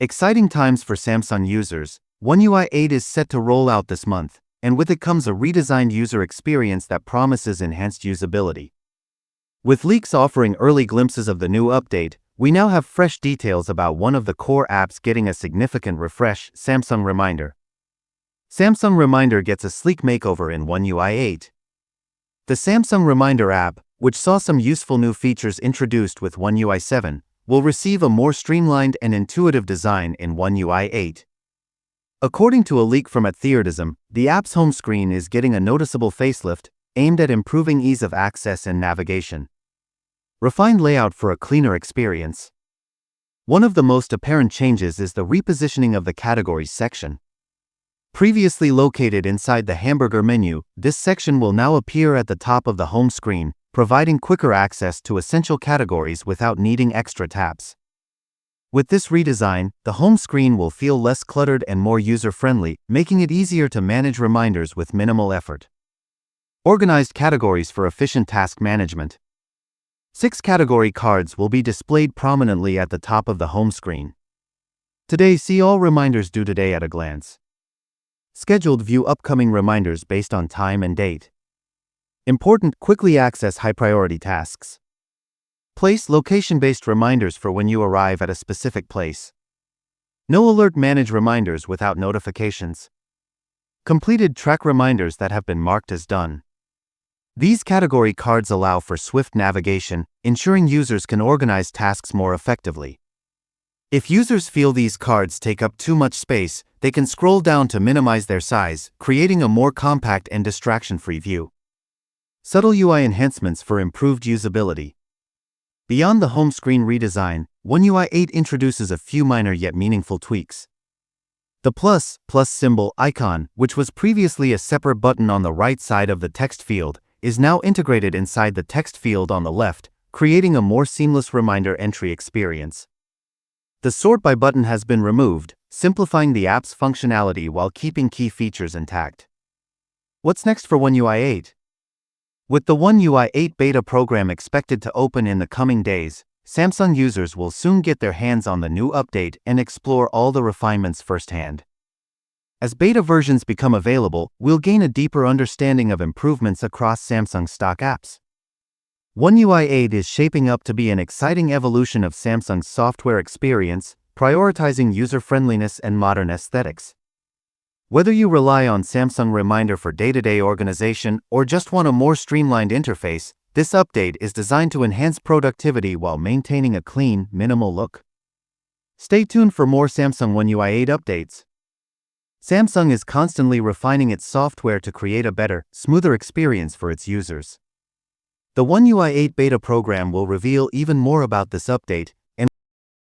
Exciting times for Samsung users. One UI 8 is set to roll out this month, and with it comes a redesigned user experience that promises enhanced usability. With leaks offering early glimpses of the new update, we now have fresh details about one of the core apps getting a significant refresh: Samsung Reminder. Samsung Reminder gets a sleek makeover in One UI 8. The Samsung Reminder app, which saw some useful new features introduced with One UI 7, will receive a more streamlined and intuitive design in One UI 8. According to a leak from Theoretism, the app's home screen is getting a noticeable facelift, aimed at improving ease of access and navigation. Refined layout for a cleaner experience. One of the most apparent changes is the repositioning of the Categories section. Previously located inside the hamburger menu, this section will now appear at the top of the home screen, providing quicker access to essential categories without needing extra taps. With this redesign, the home screen will feel less cluttered and more user-friendly, making it easier to manage reminders with minimal effort. Organized categories for efficient task management. 6 category cards will be displayed prominently at the top of the home screen. Today, see all reminders due today at a glance. Scheduled, view upcoming reminders based on time and date. Important, quickly access high-priority tasks. Place, location-based reminders for when you arrive at a specific place. No alert, manage reminders without notifications. Completed, track reminders that have been marked as done. These category cards allow for swift navigation, ensuring users can organize tasks more effectively. If users feel these cards take up too much space, they can scroll down to minimize their size, creating a more compact and distraction-free view. Subtle UI enhancements for improved usability. Beyond the home screen redesign, One UI 8 introduces a few minor yet meaningful tweaks. The plus symbol icon, which was previously a separate button on the right side of the text field, is now integrated inside the text field on the left, creating a more seamless reminder entry experience. The sort by button has been removed, simplifying the app's functionality while keeping key features intact. What's next for One UI 8? With the One UI 8 beta program expected to open in the coming days, Samsung users will soon get their hands on the new update and explore all the refinements firsthand. As beta versions become available, we'll gain a deeper understanding of improvements across Samsung stock apps. One UI 8 is shaping up to be an exciting evolution of Samsung's software experience, prioritizing user-friendliness and modern aesthetics. Whether you rely on Samsung Reminder for day-to-day organization or just want a more streamlined interface, this update is designed to enhance productivity while maintaining a clean, minimal look. Stay tuned for more Samsung One UI 8 updates. Samsung is constantly refining its software to create a better, smoother experience for its users. The One UI 8 beta program will reveal even more about this update,